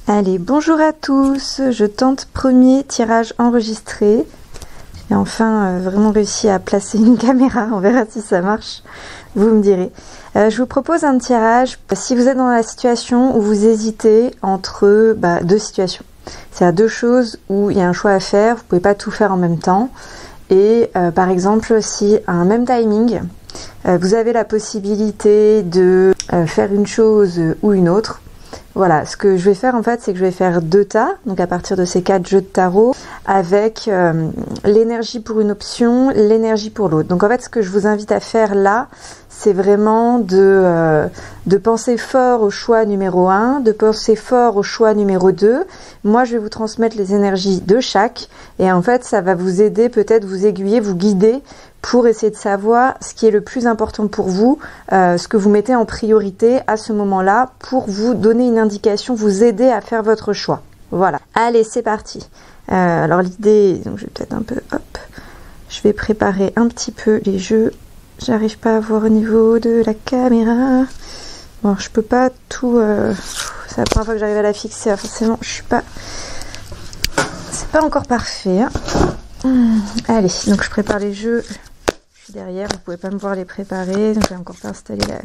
Allez, bonjour à tous, je tente premier tirage enregistré. J'ai enfin vraiment réussi à placer une caméra, on verra si ça marche, vous me direz. Je vous propose un tirage si vous êtes dans la situation où vous hésitez entre deux situations. C'est-à-dire deux choses où il y a un choix à faire, vous ne pouvez pas tout faire en même temps. Et par exemple, si à un même timing, vous avez la possibilité de faire une chose ou une autre, voilà, ce que je vais faire en fait, c'est que je vais faire deux tas, donc à partir de ces 4 jeux de tarot, avec l'énergie pour une option, l'énergie pour l'autre. Donc en fait, ce que je vous invite à faire là, c'est vraiment de penser fort au choix numéro 1, de penser fort au choix numéro 2. Moi, je vais vous transmettre les énergies de chaque, et en fait, ça va vous aider, peut-être vous aiguiller, vous guider, pour essayer de savoir ce qui est le plus important pour vous, ce que vous mettez en priorité à ce moment-là, pour vous donner une indication, vous aider à faire votre choix. Voilà. Allez, c'est parti. Alors l'idée, donc je vais peut-être un peu, hop, je vais préparer un petit peu les jeux. J'arrive pas à voir au niveau de la caméra. Bon, je peux pas tout. C'est la première fois que j'arrive à la fixer. Forcément, je suis pas. C'est pas encore parfait. Hein. Allez, donc je prépare les jeux. Je suis derrière, vous pouvez pas me voir les préparer. Donc j'ai encore pas installé la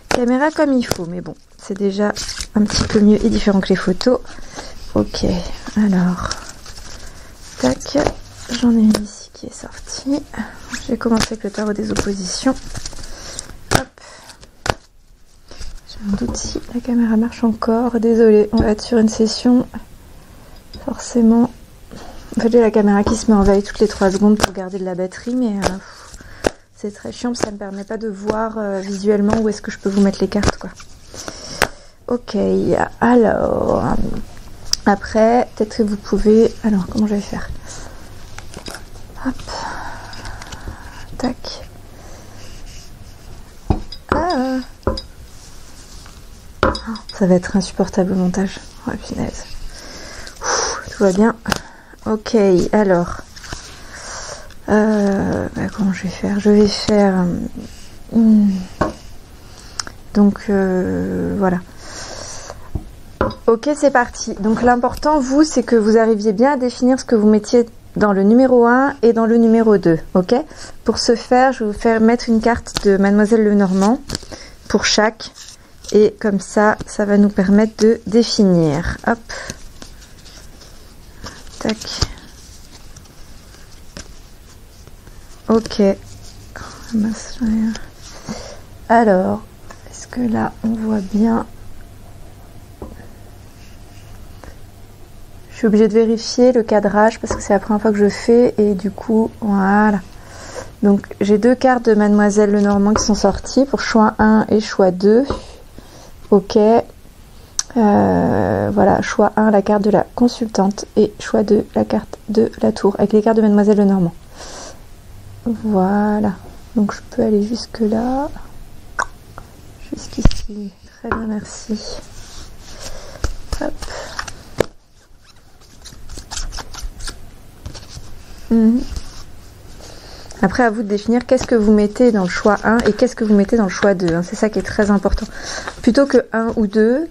caméra comme il faut, mais bon, c'est déjà un petit peu mieux et différent que les photos. Ok, alors, tac, j'en ai une ici qui est sortie. Je vais commencer avec le tarot des oppositions. Hop. J'ai un doute si la caméra marche encore. Désolée, on va être sur une session. Forcément. En fait, j'ai la caméra qui se met en veille toutes les 3 secondes pour garder de la batterie, mais c'est très chiant, ça ne me permet pas de voir visuellement où est-ce que je peux vous mettre les cartes, quoi. Ok, alors... Après, peut-être que vous pouvez... Alors, comment je vais faire? Hop. Tac. Ah. Ça va être insupportable au montage. Oh, punaise. Tout va bien. Ok, alors. Comment je vais faire? Je vais faire... Donc, voilà. Ok, c'est parti. Donc l'important, vous, c'est que vous arriviez bien à définir ce que vous mettiez dans le numéro 1 et dans le numéro 2. Ok? Pour ce faire, je vais vous faire mettre une carte de Mademoiselle Lenormand pour chaque. Et comme ça, ça va nous permettre de définir. Hop. Tac. Ok. Alors, est-ce que là, on voit bien? Je suis obligée de vérifier le cadrage parce que c'est la première fois que je fais et du coup, voilà. Donc, j'ai 2 cartes de Mademoiselle Lenormand qui sont sorties pour choix 1 et choix 2. Ok. Voilà, choix 1, la carte de la consultante et choix 2, la carte de la tour avec les cartes de Mademoiselle Lenormand. Voilà. Donc, je peux aller jusque là. Jusqu'ici. Très bien, merci. Hop. Après, à vous de définir qu'est-ce que vous mettez dans le choix 1 et qu'est-ce que vous mettez dans le choix 2. Hein. C'est ça qui est très important. Plutôt que 1 ou 2,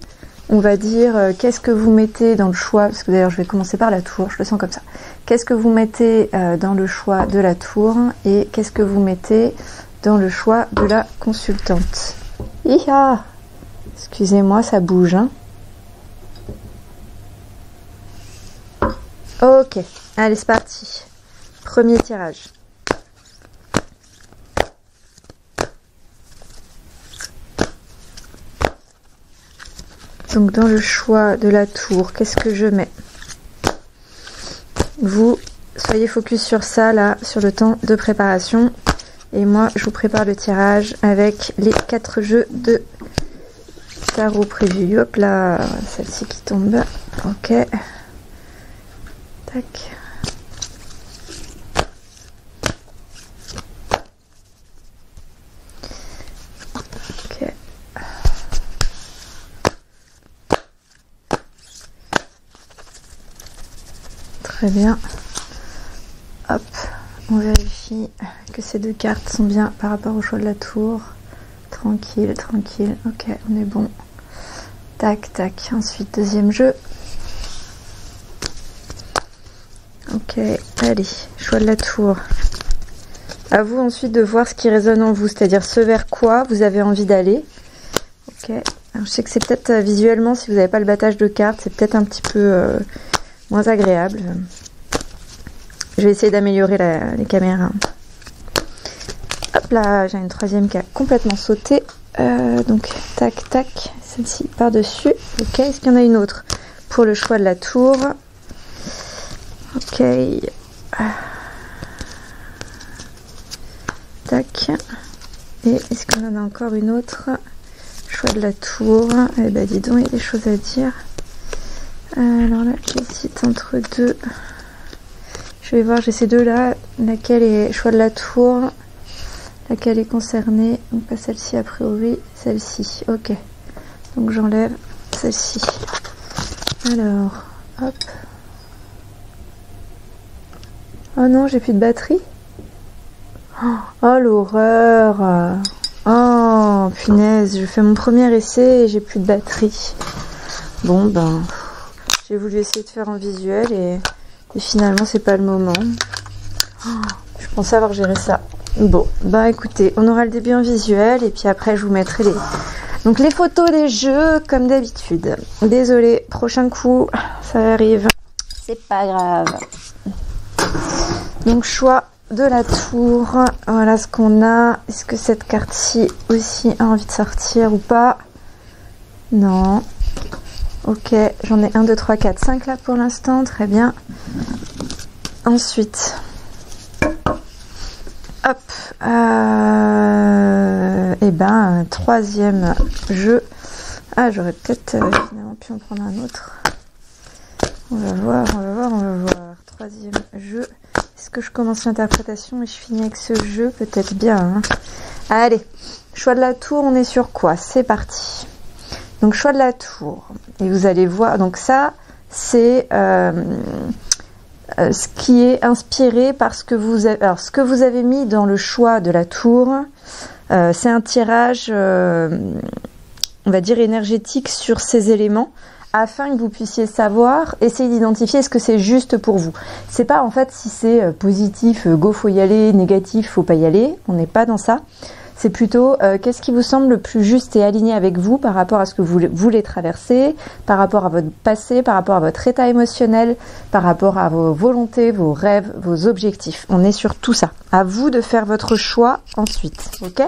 on va dire qu'est-ce que vous mettez dans le choix, parce que d'ailleurs je vais commencer par la tour, je le sens comme ça. Qu'est-ce que vous mettez dans le choix de la tour et qu'est-ce que vous mettez dans le choix de la consultante. Hiha! Excusez-moi, ça bouge. Hein. Ok, allez, c'est parti. Premier tirage. Donc dans le choix de la tour, qu'est-ce que je mets? Vous soyez focus sur ça là, sur le temps de préparation. Et moi, je vous prépare le tirage avec les 4 jeux de tarot prévus. Hop là, celle-ci qui tombe. Ok. Tac. Ok. Très bien. Hop, on vérifie que ces 2 cartes sont bien par rapport au choix de la tour. tranquille, tranquille. Ok, on est bon. Tac, tac. Ensuite, deuxième jeu. Ok, allez, choix de la tour. À vous ensuite de voir ce qui résonne en vous, c'est-à-dire ce vers quoi vous avez envie d'aller. Ok, alors je sais que c'est peut-être visuellement, si vous n'avez pas le battage de cartes, c'est peut-être un petit peu moins agréable. Je vais essayer d'améliorer les caméras. Hop là, j'ai une troisième qui a complètement sauté. Donc, tac, tac, celle-ci par-dessus. Ok, est-ce qu'il y en a une autre pour le choix de la tour? Ok. Tac. Et est-ce qu'on en a encore une autre? Choix de la tour. Eh ben dis donc, il y a des choses à dire. Alors là, j'hésite entre deux. Je vais voir, j'ai ces deux-là. Laquelle est choix de la tour? Laquelle est concernée? Donc pas celle-ci a priori, celle-ci. Ok. Donc j'enlève celle-ci. Alors, hop. Oh non, j'ai plus de batterie. Oh l'horreur. Oh punaise, je fais mon premier essai et j'ai plus de batterie. Bon ben, j'ai voulu essayer de faire en visuel et finalement c'est pas le moment. Je pensais avoir géré ça. Bon, bah écoutez, on aura le début en visuel et puis après je vous mettrai les photos des jeux comme d'habitude. Désolée, prochain coup, ça arrive. C'est pas grave. Donc choix de la tour, voilà ce qu'on a. Est-ce que cette carte-ci aussi a envie de sortir ou pas? Non. Ok, j'en ai 1, 2, 3, 4, 5 là pour l'instant, très bien. Ensuite, hop, et ben, troisième jeu. Ah, j'aurais peut-être finalement pu en prendre un autre. On va voir, on va voir, on va voir. Troisième jeu. Est-ce que je commence l'interprétation et je finis avec ce jeu? Peut-être bien. Hein. Allez, choix de la tour, on est sur quoi? C'est parti. Donc, choix de la tour. Et vous allez voir, donc ça, c'est ce qui est inspiré par ce que vous avez. Alors, ce que vous avez mis dans le choix de la tour, c'est un tirage, on va dire, énergétique sur ces éléments, afin que vous puissiez savoir, essayer d'identifier ce que c'est juste pour vous. C'est pas en fait si c'est positif, go faut y aller, négatif, faut pas y aller, on n'est pas dans ça. C'est plutôt qu'est-ce qui vous semble le plus juste et aligné avec vous par rapport à ce que vous voulez traverser, par rapport à votre passé, par rapport à votre état émotionnel, par rapport à vos volontés, vos rêves, vos objectifs. On est sur tout ça. À vous de faire votre choix ensuite, ok ?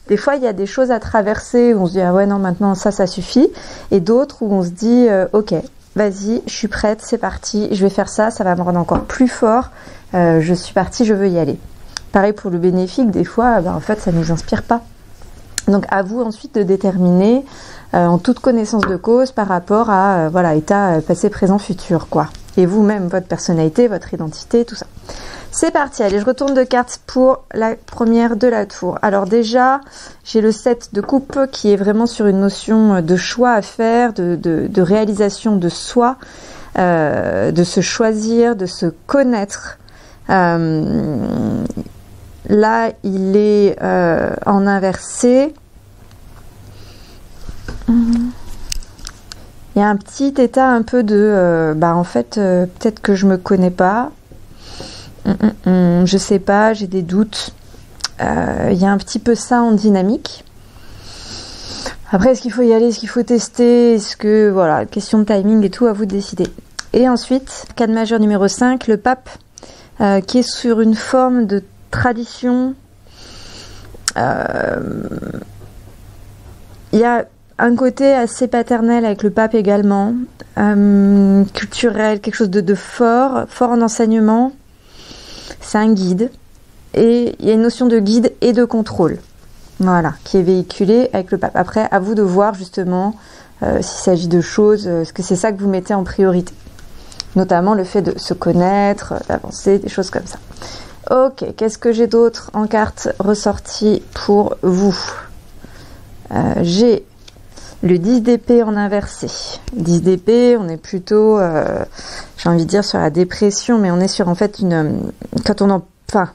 Des fois, il y a des choses à traverser où on se dit « Ah ouais, non, maintenant, ça suffit ». Et d'autres où on se dit « Ok, vas-y, je suis prête, c'est parti, je vais faire ça, ça va me rendre encore plus fort. Je suis partie, je veux y aller ». Pareil pour le bénéfique, des fois, en fait, ça ne nous inspire pas. Donc, à vous ensuite de déterminer en toute connaissance de cause par rapport à, voilà, état passé, présent, futur, quoi. Et vous-même, votre personnalité, votre identité, tout ça. C'est parti, allez, je retourne de cartes pour la première de la tour. Alors déjà, j'ai le 7 de coupe qui est vraiment sur une notion de choix à faire, de réalisation de soi, de se choisir, de se connaître. Là, il est en inversé. Il y a un petit état un peu de... en fait, peut-être que je me connais pas. Je sais pas, j'ai des doutes. Il y a un petit peu ça en dynamique. Après, est-ce qu'il faut y aller? Est-ce qu'il faut tester? Est-ce que... Voilà, question de timing et tout, à vous de décider. Et ensuite, cadre majeur numéro 5, le pape, qui est sur une forme de tradition. Il y a un côté assez paternel avec le pape également, culturel, quelque chose de fort en enseignement. C'est un guide et il y a une notion de guide et de contrôle, voilà, qui est véhiculée avec le pape. Après, à vous de voir justement s'il s'agit de choses, est-ce que c'est ça que vous mettez en priorité, notamment le fait de se connaître, d'avancer, des choses comme ça. Ok, qu'est-ce que j'ai d'autre en carte ressortie pour vous? J'ai le 10 d'épée en inversé. 10 d'épée, on est plutôt, j'ai envie de dire, sur la dépression, mais on est sur en fait une... Quand on en... Enfin,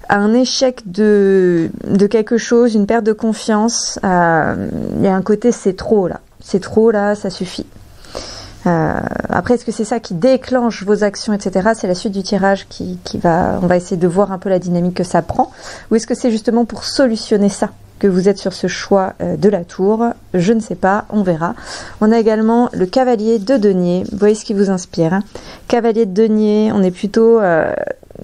un échec de quelque chose, une perte de confiance. Il y a un côté c'est trop là, ça suffit. Après, est-ce que c'est ça qui déclenche vos actions, etc. C'est la suite du tirage on va essayer de voir un peu la dynamique que ça prend. Ou est-ce que c'est justement pour solutionner ça que vous êtes sur ce choix de la tour? Je ne sais pas, on verra. On a également le cavalier de denier. Vous voyez ce qui vous inspire, hein. Cavalier de denier, on est plutôt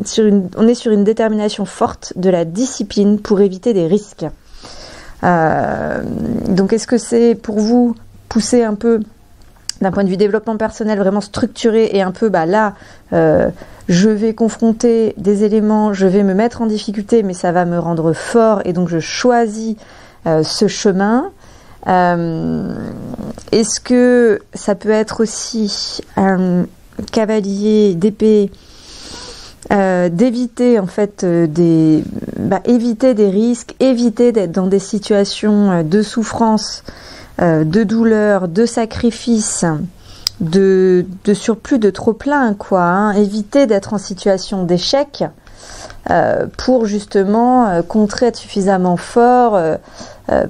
sur une détermination forte, de la discipline pour éviter des risques. Donc est-ce que c'est pour vous pousser un peu d'un point de vue développement personnel, vraiment structuré et un peu là, je vais confronter des éléments, je vais me mettre en difficulté, mais ça va me rendre fort et donc je choisis ce chemin. Est-ce que ça peut être aussi un cavalier d'épée, d'éviter en fait éviter des risques, éviter d'être dans des situations de souffrance, de douleur, de sacrifice, de surplus, de trop plein, quoi, hein. Éviter d'être en situation d'échec pour justement contrer, être suffisamment fort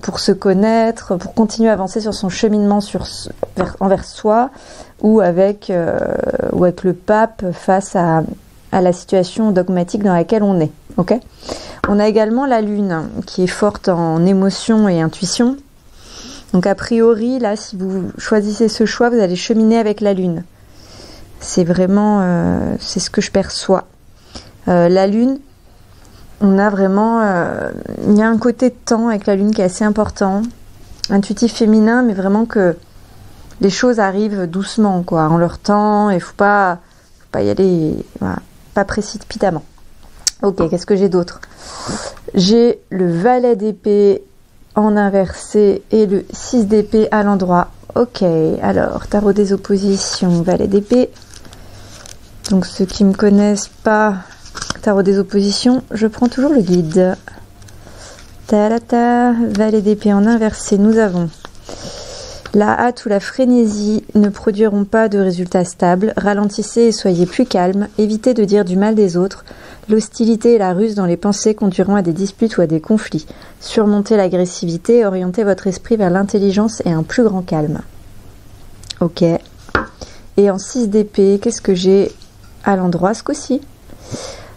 pour se connaître, pour continuer à avancer sur son cheminement envers soi ou avec le pape face à la situation dogmatique dans laquelle on est. Okay. On a également la lune qui est forte en émotion et intuition. Donc a priori, là, si vous choisissez ce choix, vous allez cheminer avec la lune. C'est vraiment, c'est ce que je perçois. La lune, on a vraiment, il y a un côté de temps avec la lune qui est assez important, intuitif féminin, mais vraiment que les choses arrivent doucement, quoi, en leur temps, et faut pas y aller, voilà, pas précipitamment. Ok, qu'est-ce que j'ai d'autre? J'ai le valet d'épée en inversé et le 6 d'épée à l'endroit. Ok, alors, tarot des oppositions, valet d'épée. Donc, ceux qui ne me connaissent pas, tarot des oppositions, je prends toujours le guide. Ta-la-ta, valet d'épée en inversé, nous avons la hâte ou la frénésie ne produiront pas de résultats stables. Ralentissez et soyez plus calme. Évitez de dire du mal des autres. L'hostilité et la ruse dans les pensées conduiront à des disputes ou à des conflits. Surmontez l'agressivité et orientez votre esprit vers l'intelligence et un plus grand calme. Ok. Et en 6 d'épée, qu'est-ce que j'ai à l'endroit ce coup-ci?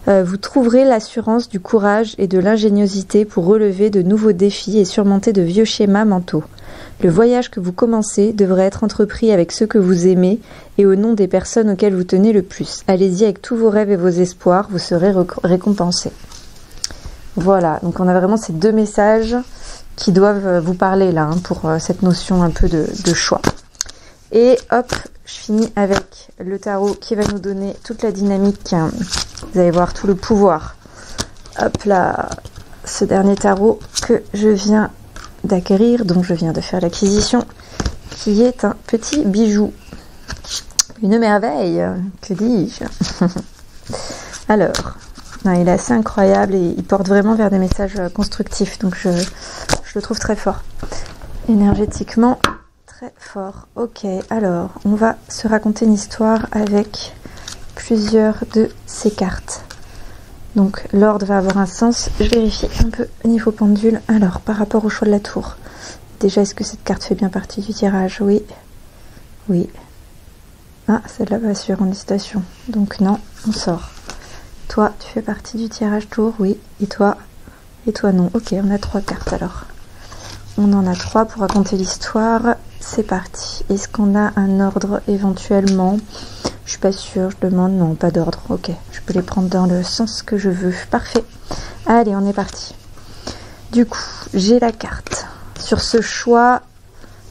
Vous trouverez l'assurance du courage et de l'ingéniosité pour relever de nouveaux défis et surmonter de vieux schémas mentaux. Le voyage que vous commencez devrait être entrepris avec ceux que vous aimez et au nom des personnes auxquelles vous tenez le plus. Allez-y avec tous vos rêves et vos espoirs, vous serez récompensés. Voilà, donc on a vraiment ces deux messages qui doivent vous parler là, hein, pour cette notion un peu de choix. Et hop, je finis avec le tarot qui va nous donner toute la dynamique. Vous allez voir tout le pouvoir. Hop là, ce dernier tarot que je viens d'acquérir, donc je viens de faire l'acquisition, qui est un petit bijou. Une merveille, que dis-je. Alors, il est assez incroyable et il porte vraiment vers des messages constructifs, donc je le trouve très fort. Énergétiquement, très fort. Ok, alors, on va se raconter une histoire avec plusieurs de ces cartes. Donc l'ordre va avoir un sens. Je vérifie un peu au niveau pendule. Alors, par rapport au choix de la tour. Déjà, est-ce que cette carte fait bien partie du tirage? Oui. Oui. Ah, celle-là va sur en hésitation. Donc non, on sort. Toi, tu fais partie du tirage tour? Oui. Et toi? Et toi, non. Ok, on a 3 cartes alors. On en a 3 pour raconter l'histoire. C'est parti. Est-ce qu'on a un ordre éventuellement? Je suis pas sûre, je demande. Non, pas d'ordre. Ok, je peux les prendre dans le sens que je veux. Parfait. Allez, on est parti. Du coup, j'ai la carte. Sur ce choix,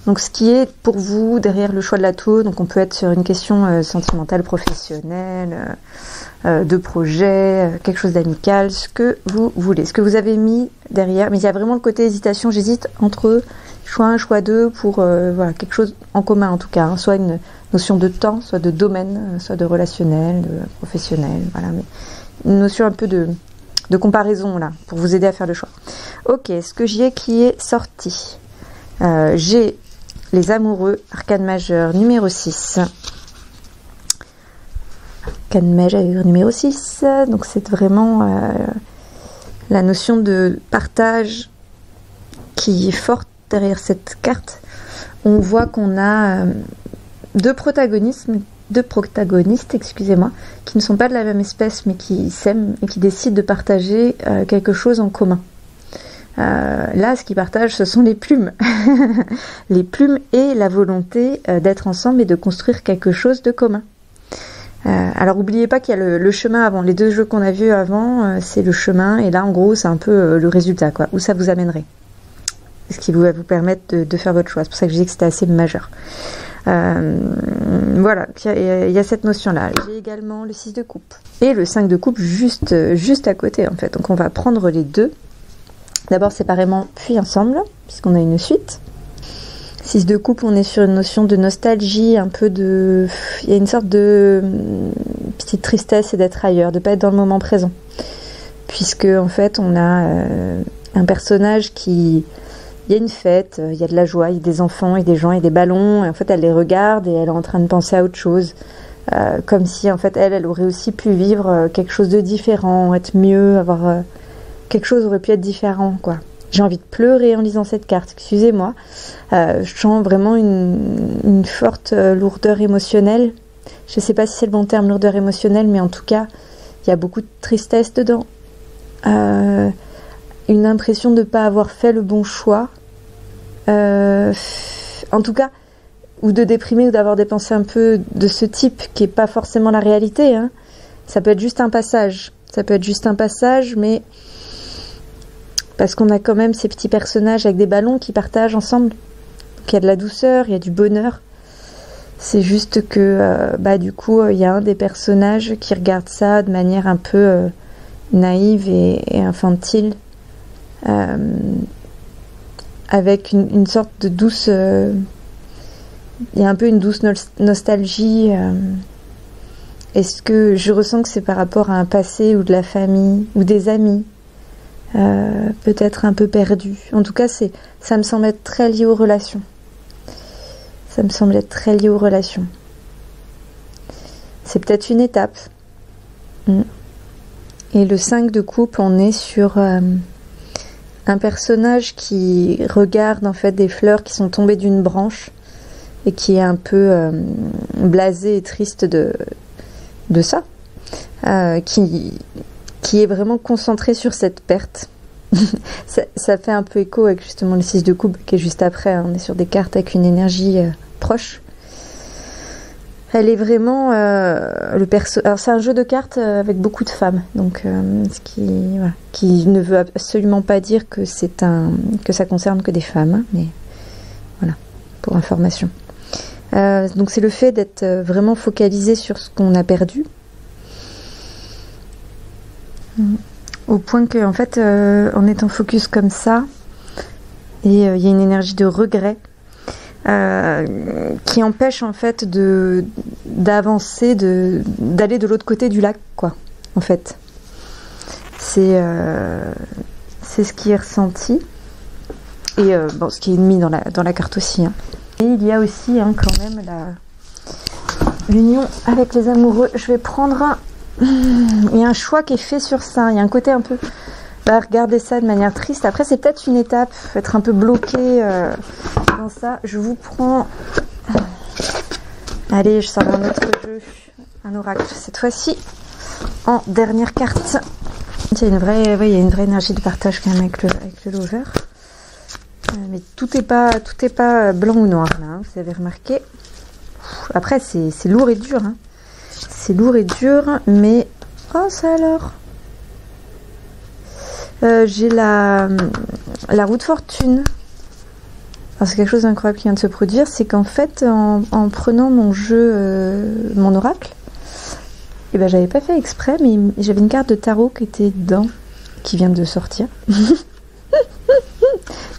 donc ce qui est pour vous derrière le choix de la tour, donc on peut être sur une question sentimentale, professionnelle, de projet, quelque chose d'amical, ce que vous voulez, ce que vous avez mis derrière. Mais il y a vraiment le côté hésitation. J'hésite entre choix 1, choix 2 pour voilà, quelque chose en commun en tout cas, hein, soit une notion de temps, soit de domaine, soit de relationnel, de professionnel, voilà, mais une notion un peu de comparaison là, pour vous aider à faire le choix. Ok, ce que j'ai qui est sorti. J'ai les amoureux, arcane majeur numéro 6. Arcane majeur numéro 6, donc c'est vraiment la notion de partage qui est forte derrière cette carte. On voit qu'on a deux protagonistes, excusez-moi, qui ne sont pas de la même espèce mais qui s'aiment et qui décident de partager quelque chose en commun. Là, ce qu'ils partagent, ce sont les plumes. Les plumes et la volonté d'être ensemble et de construire quelque chose de commun. Alors, n'oubliez pas qu'il y a le chemin avant. Les deux jeux qu'on a vus avant, c'est le chemin. Et là, en gros, c'est un peu le résultat, quoi, où ça vous amènerait. Ce qui va vous permettre de faire votre choix. C'est pour ça que je dis que c'était assez majeur. Voilà, il y a cette notion-là. J'ai également le 6 de coupe. Et le 5 de coupe juste à côté, en fait. Donc, on va prendre les deux. D'abord séparément, puis ensemble, puisqu'on a une suite. 6 de coupe, on est sur une notion de nostalgie, un peu de... Il y a une sorte de petite tristesse et d'être ailleurs, de ne pas être dans le moment présent. Puisque, en fait, on a un personnage qui... Il y a une fête, il y a de la joie, il y a des enfants, il y a des gens, il y a des ballons. Et en fait, elle les regarde et elle est en train de penser à autre chose. Comme si, en fait, elle aurait aussi pu vivre quelque chose de différent, être mieux, avoir... quelque chose aurait pu être différent, quoi. J'ai envie de pleurer en lisant cette carte, excusez-moi. Je sens vraiment une forte lourdeur émotionnelle. Je ne sais pas si c'est le bon terme, lourdeur émotionnelle, mais en tout cas, il y a beaucoup de tristesse dedans. Une impression de ne pas avoir fait le bon choix. En tout cas, ou de déprimer ou d'avoir des pensées un peu de ce type, qui n'est pas forcément la réalité, hein. Ça peut être juste un passage. Ça peut être juste un passage, mais... Parce qu'on a quand même ces petits personnages avec des ballons qui partagent ensemble. Donc il y a de la douceur, il y a du bonheur. C'est juste que, du coup, il y a un des personnages qui regarde ça de manière un peu naïve et infantile. Avec une sorte de douce... il y a un peu une douce nostalgie. Est-ce que je ressens que c'est par rapport à un passé ou de la famille ou des amis, peut-être un peu perdu. En tout cas, ça me semble être très lié aux relations. Ça me semble être très lié aux relations. C'est peut-être une étape. Et le 5 de coupe, on est sur un personnage qui regarde en fait des fleurs qui sont tombées d'une branche et qui est un peu blasé et triste de ça. Qui est vraiment concentré sur cette perte. ça fait un peu écho avec justement le 6 de coupe qui est juste après, hein. On est sur des cartes avec une énergie proche. Elle est vraiment le perso. Alors c'est un jeu de cartes avec beaucoup de femmes, donc ce qui ne veut absolument pas dire que ça concerne que des femmes, hein, mais voilà, pour information. Donc c'est le fait d'être vraiment focalisé sur ce qu'on a perdu. Au point que, en fait, en étant focus comme ça, et il y a une énergie de regret qui empêche en fait d'avancer, d'aller de l'autre côté du lac, quoi. En fait, c'est ce qui est ressenti et ce qui est mis dans la carte aussi. Hein. Et il y a aussi quand même l'union avec les amoureux. Je vais prendre il y a un choix qui est fait sur ça. Il y a un côté un peu... regarder ça de manière triste. Après, c'est peut-être une étape. Être un peu bloqué dans ça. Je vous prends... Allez, je sors un autre jeu. Un oracle. Cette fois-ci, en dernière carte. Il y a une vraie énergie de partage quand même avec le lover. Mais tout n'est pas blanc ou noir, là. Hein, vous avez remarqué. Après, c'est lourd et dur, hein. C'est lourd et dur, mais... Oh, ça alors. J'ai la roue de fortune. Alors, c'est quelque chose d'incroyable qui vient de se produire. C'est qu'en fait, en prenant mon jeu, mon oracle, j'avais pas fait exprès, mais j'avais une carte de tarot qui était dedans, qui vient de sortir.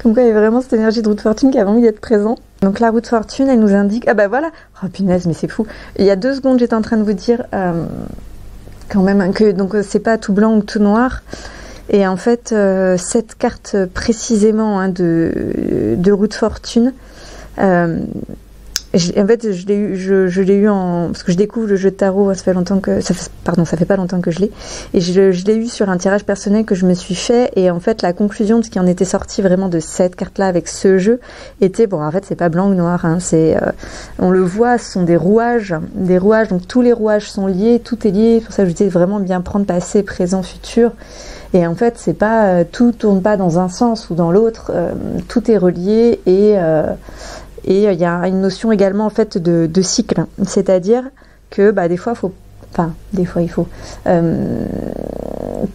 Comme quoi, il y avait vraiment cette énergie de roue de fortune qui avait envie d'être présente. Donc la roue de fortune, elle nous indique... Ah bah voilà. Oh punaise, mais c'est fou. Il y a 2 secondes, j'étais en train de vous dire quand même que donc c'est pas tout blanc ou tout noir. Et en fait, cette carte précisément de roue de fortune est En fait, je l'ai eu en... Parce que je découvre le jeu de tarot, ça fait longtemps que... ça fait pas longtemps que je l'ai. Et je l'ai eu sur un tirage personnel que je me suis fait. Et en fait, la conclusion de ce qui en était sorti vraiment de cette carte-là avec ce jeu était... Bon, en fait, c'est pas blanc ou noir. Hein, on le voit, ce sont des rouages. Des rouages, donc tous les rouages sont liés, tout est lié. Pour ça, je disais vraiment bien prendre passé, présent, futur. Et en fait, c'est pas... tout tourne pas dans un sens ou dans l'autre. Tout est relié et il y a une notion également en fait de cycle, c'est-à-dire que des fois il faut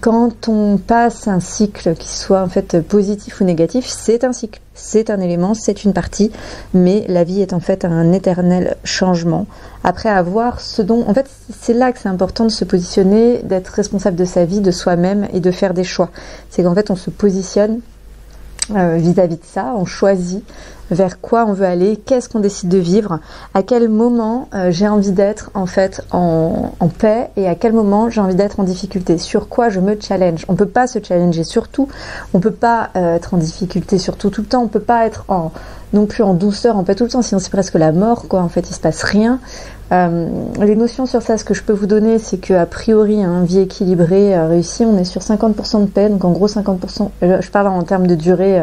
quand on passe un cycle qui soit en fait positif ou négatif, c'est un cycle, c'est un élément, c'est une partie, mais la vie est en fait un éternel changement. Après avoir ce dont, en fait, c'est là que c'est important de se positionner, d'être responsable de sa vie, de soi-même et de faire des choix. C'est qu'en fait on se positionne vis-à-vis de ça, on choisit vers quoi on veut aller, qu'est-ce qu'on décide de vivre, à quel moment j'ai envie d'être en fait en paix et à quel moment j'ai envie d'être en difficulté, sur quoi je me challenge. On peut pas se challenger sur tout, on peut pas être en difficulté sur tout le temps, on peut pas être non plus en douceur en paix tout le temps, sinon c'est presque la mort quoi, en fait il se passe rien. Les notions sur ça, ce que je peux vous donner, c'est qu'a priori, vie équilibrée, réussie, on est sur 50% de paix, donc en gros 50%, je parle en termes de durée,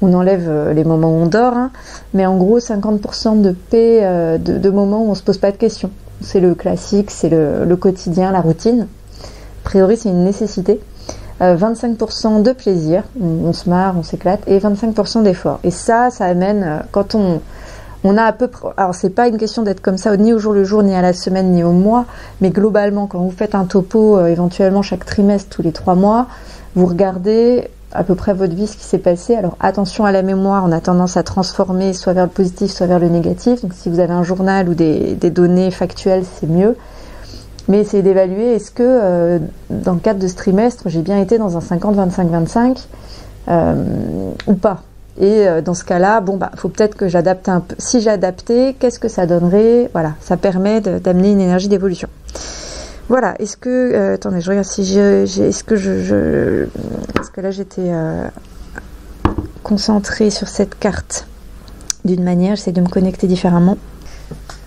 on enlève les moments où on dort, mais en gros 50% de paix, de moments où on se pose pas de questions. C'est le classique, c'est le quotidien, la routine. A priori, c'est une nécessité. 25% de plaisir, on se marre, on s'éclate, et 25% d'effort. Et ça amène, quand on a à peu près... Alors, c'est pas une question d'être comme ça, ni au jour le jour, ni à la semaine, ni au mois, mais globalement, quand vous faites un topo, éventuellement chaque trimestre, tous les 3 mois, vous regardez à peu près votre vie, ce qui s'est passé. Alors, attention à la mémoire, on a tendance à transformer soit vers le positif, soit vers le négatif. Donc, si vous avez un journal ou des données factuelles, c'est mieux. Mais essayez d'évaluer, est-ce que, dans le cadre de ce trimestre, j'ai bien été dans un 50-25-25 ou pas. Et dans ce cas-là, faut peut-être que j'adapte un peu. Si j'adaptais, qu'est-ce que ça donnerait? Voilà, ça permet d'amener une énergie d'évolution. Voilà, est-ce que... attendez, je regarde si est-ce que là, j'étais concentrée sur cette carte d'une manière, j'essaie de me connecter différemment.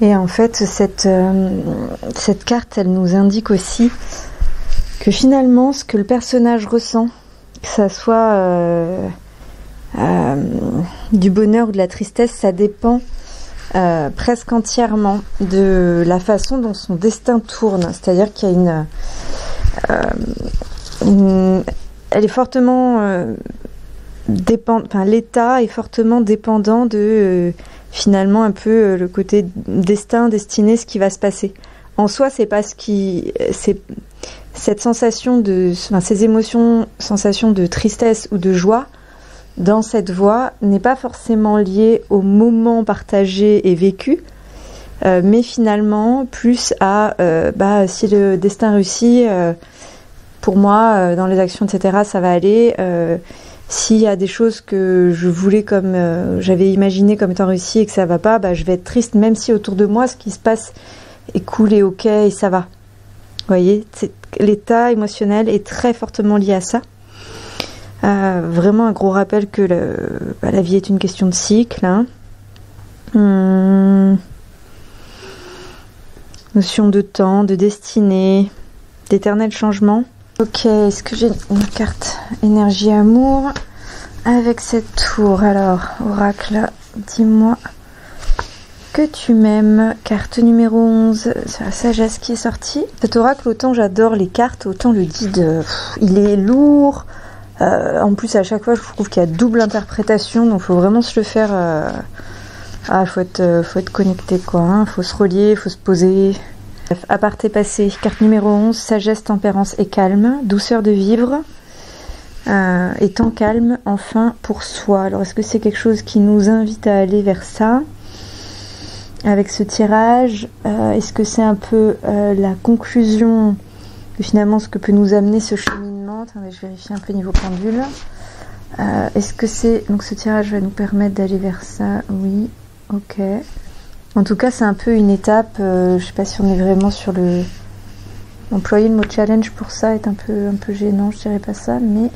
Et en fait, cette carte, elle nous indique aussi que finalement, ce que le personnage ressent, que ça soit... du bonheur ou de la tristesse, ça dépend presque entièrement de la façon dont son destin tourne. C'est-à-dire qu'il y a elle est fortement l'état est fortement dépendant de finalement un peu le côté destin, destiné, ce qui va se passer. En soi, c'est pas c'est cette sensation ces émotions, sensations de tristesse ou de joie dans cette voie n'est pas forcément liée au moment partagé et vécu, mais finalement plus à si le destin réussit, pour moi, dans les actions, etc., ça va aller. S'il y a des choses que je voulais comme j'avais imaginé comme étant réussies et que ça va pas, je vais être triste, même si autour de moi, ce qui se passe est cool et ok et ça va. Vous voyez, l'état émotionnel est très fortement lié à ça. Vraiment un gros rappel que la vie est une question de cycle. Notion de temps, de destinée, d'éternel changement. Ok, est-ce que j'ai une carte énergie amour avec cette tour? Alors, oracle, dis-moi que tu m'aimes. Carte numéro 11, c'est la sagesse qui est sortie. Cet oracle, autant j'adore les cartes, autant le guide, il est lourd. En plus, à chaque fois, je trouve qu'il y a double interprétation, donc il faut vraiment se le faire. Faut être connecté, quoi. Faut se relier, faut se poser. Bref, aparté passé, carte numéro 11, sagesse, tempérance et calme, douceur de vivre, et temps calme, enfin, pour soi. Alors, est-ce que c'est quelque chose qui nous invite à aller vers ça avec ce tirage? Est-ce que c'est un peu la conclusion de finalement ce que peut nous amener ce cheminement? Attendez, je vérifie un peu niveau pendule. Est-ce que c'est... Donc ce tirage va nous permettre d'aller vers ça? Oui, ok. En tout cas, c'est un peu une étape, je sais pas si on est vraiment sur le... Employer le mot challenge pour ça est un peu gênant, je dirais pas ça, mais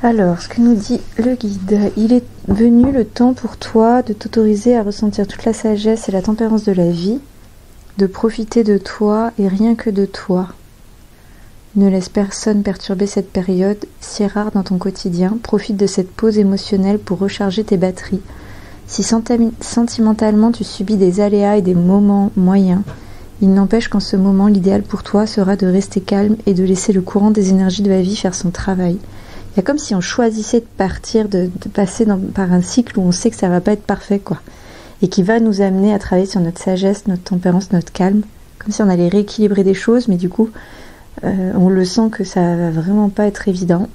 Alors, ce que nous dit le guide, il est venu le temps pour toi de t'autoriser à ressentir toute la sagesse et la tempérance de la vie, de profiter de toi et rien que de toi. Ne laisse personne perturber cette période si rare dans ton quotidien. Profite de cette pause émotionnelle pour recharger tes batteries. Si sentimentalement tu subis des aléas et des moments moyens, il n'empêche qu'en ce moment, l'idéal pour toi sera de rester calme et de laisser le courant des énergies de la vie faire son travail. Il y a comme si on choisissait de partir, de passer par un cycle où on sait que ça va pas être parfait, quoi. Et qui va nous amener à travailler sur notre sagesse, notre tempérance, notre calme. Comme si on allait rééquilibrer des choses, mais du coup, on le sent que ça va vraiment pas être évident.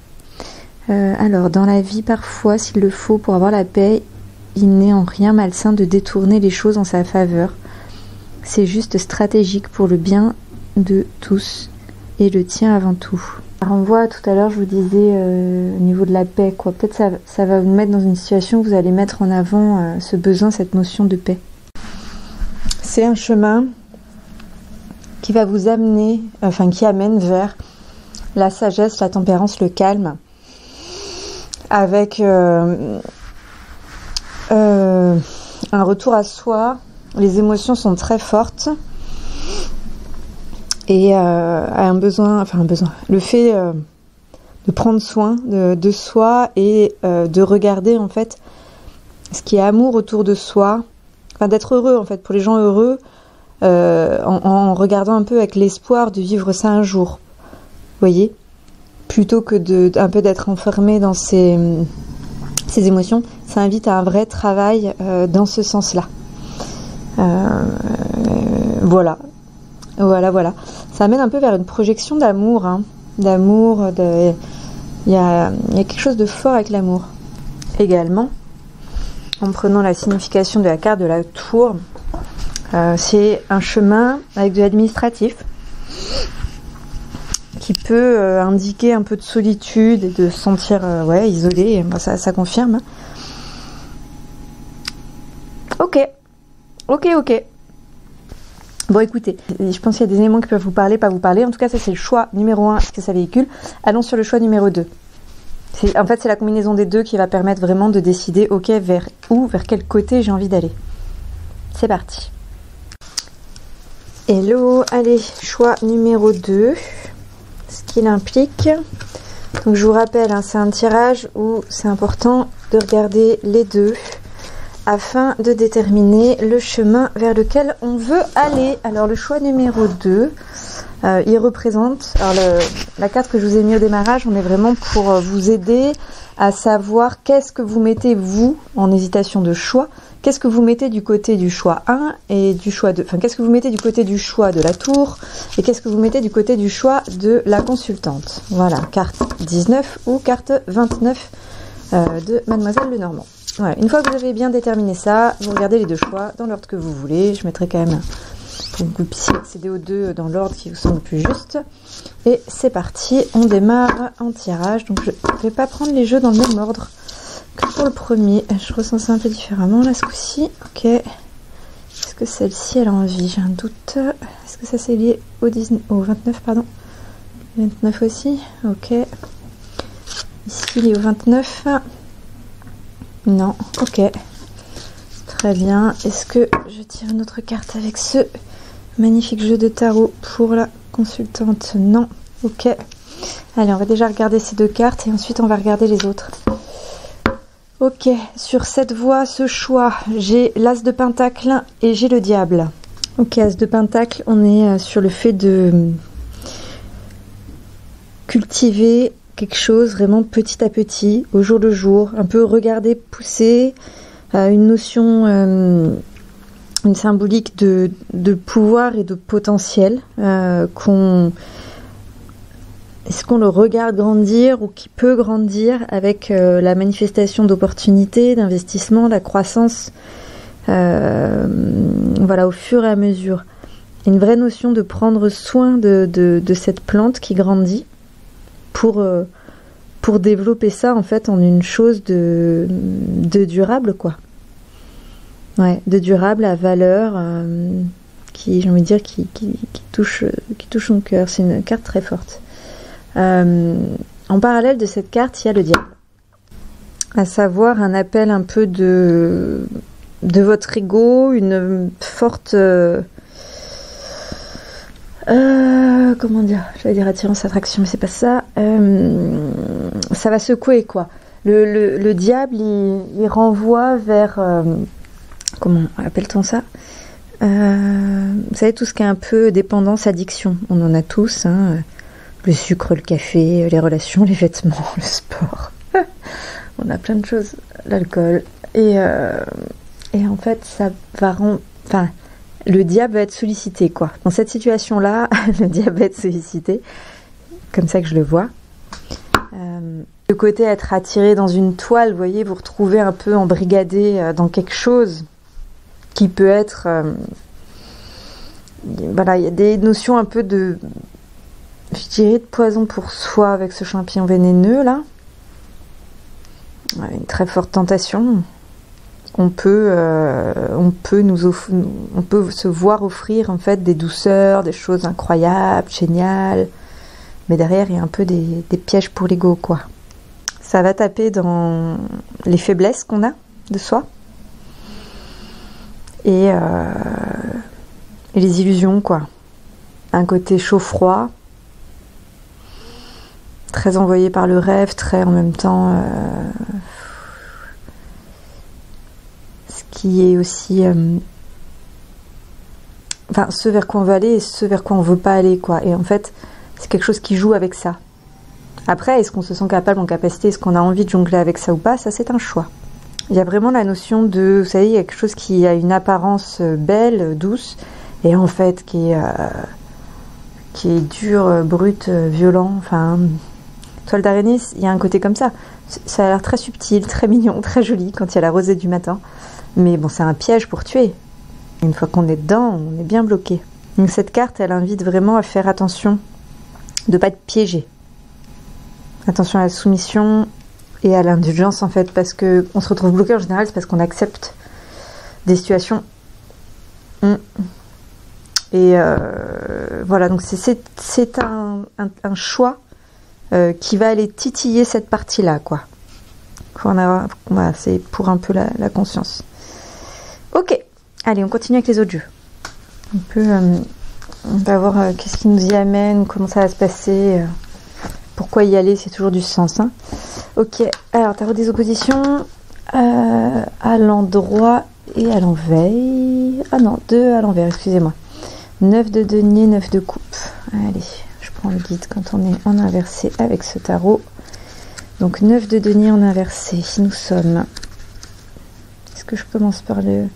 Alors, dans la vie, parfois, s'il le faut, pour avoir la paix, il n'est en rien malsain de détourner les choses en sa faveur. C'est juste stratégique pour le bien de tous et le tien avant tout. Ça renvoie tout à l'heure, je vous disais, au niveau de la paix, quoi. Peut-être ça va vous mettre dans une situation où vous allez mettre en avant ce besoin, cette notion de paix. C'est un chemin qui va vous amener, enfin qui amène vers la sagesse, la tempérance, le calme, avec un retour à soi. Les émotions sont très fortes et un besoin, le fait de prendre soin de soi et de regarder en fait ce qui est amour autour de soi, enfin d'être heureux en fait, pour les gens heureux, en regardant un peu avec l'espoir de vivre ça un jour, vous voyez, plutôt que un peu d'être enfermé dans ces émotions. Ça invite à un vrai travail dans ce sens-là. Voilà. Ça amène un peu vers une projection d'amour, hein. Il y a quelque chose de fort avec l'amour. Également, en prenant la signification de la carte de la tour, c'est un chemin avec de l'administratif qui peut indiquer un peu de solitude et de se sentir isolé. Ça confirme. Ok. Bon, écoutez, je pense qu'il y a des éléments qui peuvent vous parler, pas vous parler. En tout cas, ça c'est le choix numéro 1, ce que ça véhicule. Allons sur le choix numéro 2. En fait, c'est la combinaison des deux qui va permettre vraiment de décider, ok, vers quel côté j'ai envie d'aller. C'est parti. Hello, allez, choix numéro 2. Ce qu'il implique. Donc, je vous rappelle, hein, c'est un tirage où c'est important de regarder les deux afin de déterminer le chemin vers lequel on veut aller. Alors le choix numéro 2, il représente, alors la carte que je vous ai mis au démarrage, on est vraiment pour vous aider à savoir qu'est-ce que vous mettez vous en hésitation de choix, qu'est-ce que vous mettez du côté du choix 1 et du choix 2, enfin qu'est-ce que vous mettez du côté du choix de la tour et qu'est-ce que vous mettez du côté du choix de la consultante. Voilà, carte 19 ou carte 29 de Mademoiselle Lenormand. Voilà. Une fois que vous avez bien déterminé ça, vous regardez les deux choix dans l'ordre que vous voulez. Je mettrai quand même pour que vous puissiez accéder aux deux dans l'ordre qui vous semble le plus juste. Et c'est parti, on démarre en tirage. Donc je ne vais pas prendre les jeux dans le même ordre que pour le premier. Je ressens ça un peu différemment là ce coup-ci. Ok. Est-ce que celle-ci elle a envie? J'ai un doute. Est-ce que ça c'est lié au 29 pardon? 29 aussi. Ok. Ici lié au 29. Non, ok. Très bien. Est-ce que je tire une autre carte avec ce magnifique jeu de tarot pour la consultante? Non. Ok. Allez, on va déjà regarder ces deux cartes et ensuite on va regarder les autres. Ok. Sur cette voie, ce choix, j'ai l'As de Pentacle et j'ai le Diable. Ok, As de Pentacle, on est sur le fait de cultiver quelque chose vraiment petit à petit, au jour le jour, un peu regarder pousser, une notion, une symbolique de pouvoir et de potentiel, est-ce qu'on le regarde grandir ou qui peut grandir avec la manifestation d'opportunités, d'investissement, la croissance, voilà, au fur et à mesure. Une vraie notion de prendre soin de cette plante qui grandit, pour développer ça en fait en une chose de durable, quoi. Ouais, de durable à valeur, qui, j'ai envie de dire, qui touche mon cœur. C'est une carte très forte. En parallèle de cette carte, il y a le Diable. à savoir un appel un peu de votre ego, une forte... comment dire, j'allais dire attirance, attraction, mais c'est pas ça. Ça va secouer, quoi. Le diable, il renvoie vers... comment appelle-t-on ça? Vous savez, tout ce qui est un peu dépendance, addiction. On en a tous, hein. Le sucre, le café, les relations, les vêtements, le sport. On a plein de choses. L'alcool. Et en fait, ça va rendre... Enfin, le diable va être sollicité, quoi. Dans cette situation-là, le diable va être sollicité. Comme ça que je le vois. Le côté être attiré dans une toile, vous voyez, vous retrouvez un peu embrigadé dans quelque chose qui peut être... voilà, il y a des notions un peu de... je dirais de poison pour soi avec ce champignon vénéneux, là. Une très forte tentation. On peut se voir offrir en fait des douceurs, des choses incroyables, géniales, mais derrière il y a un peu des pièges pour l'ego, quoi. Ça va taper dans les faiblesses qu'on a de soi et les illusions, quoi. Un côté chaud-froid, très envoyé par le rêve, très en même temps... qui est aussi enfin ce vers quoi on veut aller et ce vers quoi on veut pas aller, quoi. Et en fait c'est quelque chose qui joue avec ça. Après, est-ce qu'on se sent capable, en capacité, est-ce qu'on a envie de jongler avec ça ou pas, ça c'est un choix. Il y a vraiment la notion de, vous savez, il y a quelque chose qui a une apparence belle, douce, et en fait qui est dur, brut, violent. Enfin, toile d'araignée, il y a un côté comme ça. Ça a l'air très subtil, très mignon, très joli quand il y a la rosée du matin. Mais bon, c'est un piège pour tuer. Une fois qu'on est dedans, on est bien bloqué. Donc cette carte, elle invite vraiment à faire attention de ne pas être piégé. Attention à la soumission et à l'indulgence, en fait, parce qu'on se retrouve bloqué en général, c'est parce qu'on accepte des situations. Et voilà, donc c'est un choix qui va aller titiller cette partie-là, quoi. Faut en avoir, voilà, c'est pour un peu la conscience. Ok, allez, on continue avec les autres jeux. On va voir qu'est-ce qui nous y amène, comment ça va se passer, pourquoi y aller, c'est toujours du sens. Hein. Ok, alors tarot des oppositions à l'endroit et à l'envers. Ah non, 2 à l'envers, excusez-moi. 9 de denier, 9 de coupe. Allez, je prends le guide quand on est en inversé avec ce tarot. Donc 9 de denier en inversé, nous sommes... Est-ce que je commence par le...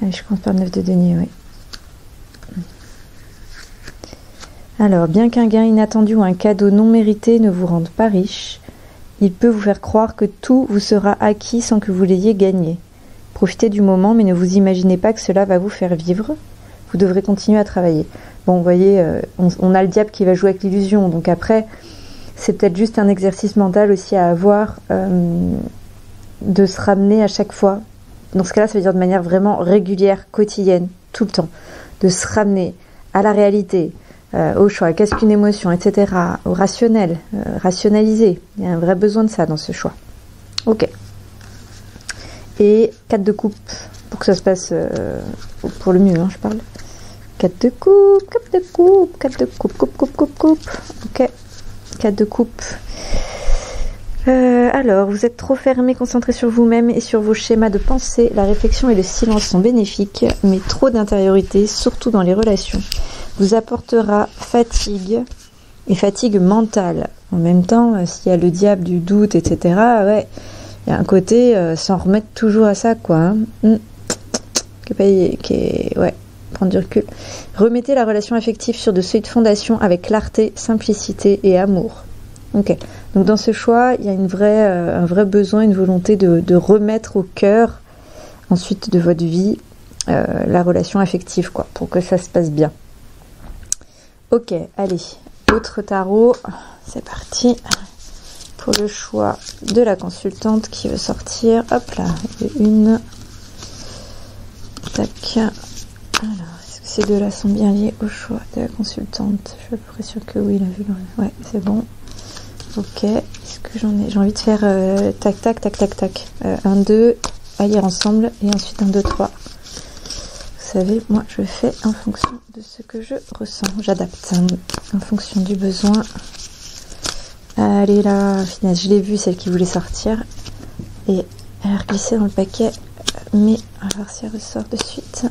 Allez, je commence par le 9 de denier, oui. Alors, bien qu'un gain inattendu ou un cadeau non mérité ne vous rende pas riche, il peut vous faire croire que tout vous sera acquis sans que vous l'ayez gagné. Profitez du moment, mais ne vous imaginez pas que cela va vous faire vivre. Vous devrez continuer à travailler. Bon, vous voyez, on a le diable qui va jouer avec l'illusion, donc après... C'est peut-être juste un exercice mental aussi à avoir, de se ramener à chaque fois. Dans ce cas-là, ça veut dire de manière vraiment régulière, quotidienne, tout le temps. De se ramener à la réalité, au choix, qu'est-ce qu'une émotion, etc. Au rationnel, rationaliser. Il y a un vrai besoin de ça dans ce choix. Ok. Et 4 de coupe, pour que ça se passe pour le mieux, hein, je parle. 4 de coupe, 4 de coupe, 4 de coupe, coupe. Ok. 4 de coupe. Alors, vous êtes trop fermé, concentré sur vous-même et sur vos schémas de pensée. La réflexion et le silence sont bénéfiques, mais trop d'intériorité, surtout dans les relations, vous apportera fatigue et fatigue mentale. En même temps, s'il y a le diable du doute, etc., ouais, il y a un côté s'en remettre toujours à ça, quoi. Hein. Ouais, prendre du recul. Remettez la relation affective sur de solides fondations avec clarté, simplicité et amour. Ok. Donc dans ce choix, il y a un vrai besoin, une volonté de remettre au cœur, ensuite de votre vie, la relation affective, quoi, pour que ça se passe bien. Ok, allez. Autre tarot. C'est parti. Pour le choix de la consultante qui veut sortir. Hop là, une. Tac. Alors, est-ce que ces deux-là sont bien liés au choix de la consultante? Je suis à peu près sûre que oui, la vue. Ouais, c'est bon. Ok, est-ce que j'ai envie de faire tac tac tac tac tac. 1, 2, à lire ensemble et ensuite 1, 2, 3. Vous savez, moi je fais en fonction de ce que je ressens. J'adapte en fonction du besoin. Allez là, finesse, je l'ai vue celle qui voulait sortir. Et elle a reglissé dans le paquet. Mais on va voir si elle ressort de suite.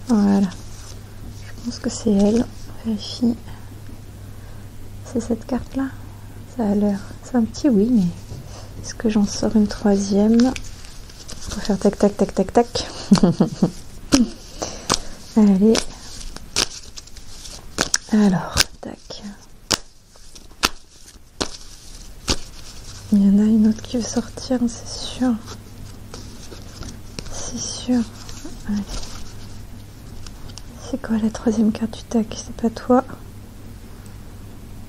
Voilà. Je pense que c'est elle. On vérifie. C'est cette carte là. Ça a l'air. C'est un petit oui, mais est-ce que j'en sors une troisième? Pour faire tac tac tac tac tac. Allez. Alors, tac. Il y en a une autre qui veut sortir, c'est sûr. C'est sûr. Allez. C'est quoi la troisième carte du tac? C'est pas toi.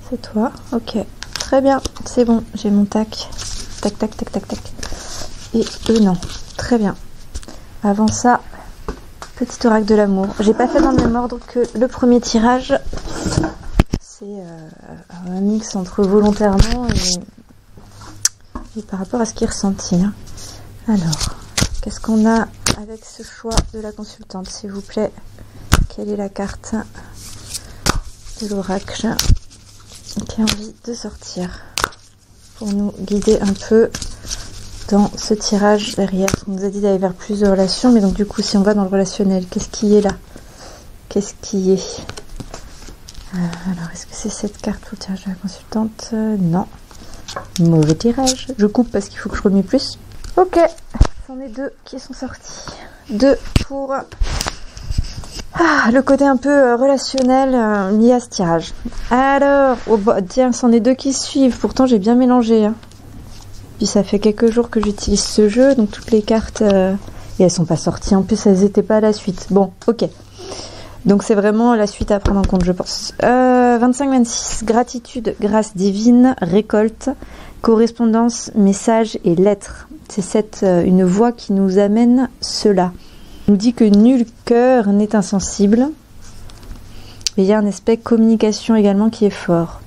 C'est toi. Ok. Très bien. C'est bon. J'ai mon tac. Tac, tac, tac, tac, tac. Et eux, non. Très bien. Avant ça, petit oracle de l'amour. J'ai pas fait dans le même ordre que le premier tirage. C'est un mix entre volontairement et par rapport à ce qui est ressenti. Hein. Alors, qu'est-ce qu'on a avec ce choix de la consultante, s'il vous plaît? Quelle est la carte de l'oracle qui a envie de sortir pour nous guider un peu dans ce tirage derrière? On nous a dit d'aller vers plus de relations, mais donc du coup, si on va dans le relationnel, qu'est-ce qui est là? Qu'est-ce qui est alors, est-ce que c'est cette carte pour le tirage de la consultante? Non. Mauvais tirage. Je coupe parce qu'il faut que je remue plus. Ok. C'en est 2 qui sont sortis. 2 pour le côté un peu relationnel lié à ce tirage. Alors, oh bah, tiens, c'en est 2 qui suivent. Pourtant, j'ai bien mélangé. Hein. Puis ça fait quelques jours que j'utilise ce jeu, donc toutes les cartes... et elles sont pas sorties. En plus, elles n'étaient pas à la suite. Bon, ok. Donc c'est vraiment la suite à prendre en compte, je pense. 25-26, gratitude, grâce divine, récolte, correspondance, message et lettres. C'est une voix qui nous amène cela. Il nous dit que nul cœur n'est insensible. Et il y a un aspect communication également qui est fort.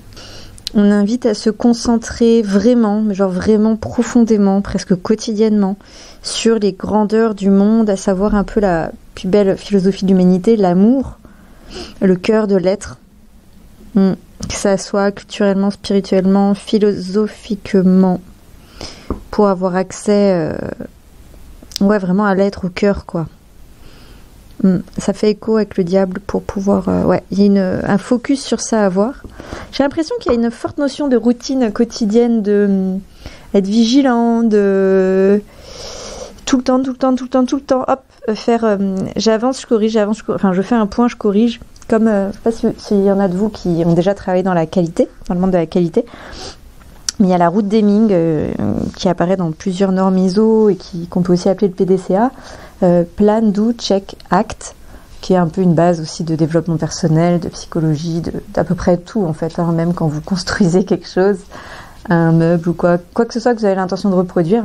On invite à se concentrer vraiment, mais genre vraiment profondément, presque quotidiennement, sur les grandeurs du monde, à savoir un peu la plus belle philosophie de l'humanité, l'amour, le cœur de l'être. Que ça soit culturellement, spirituellement, philosophiquement, pour avoir accès vraiment à l'être, au cœur, quoi. Ça fait écho avec le diable pour pouvoir... il y a un focus sur ça à avoir. J'ai l'impression qu'il y a une forte notion de routine quotidienne, de être vigilant, de tout le temps, hop, faire... j'avance, je corrige, enfin je fais un point, je corrige. Comme, je sais pas s'il y en a de vous qui ont déjà travaillé dans la qualité, dans le monde de la qualité. Mais il y a la route d'Hemming qui apparaît dans plusieurs normes ISO et qu'on peut aussi appeler le PDCA. Plan, Do, Check, Act, qui est un peu une base aussi de développement personnel, de psychologie, d'à peu près tout en fait, hein, même quand vous construisez quelque chose, un meuble ou quoi que ce soit que vous avez l'intention de reproduire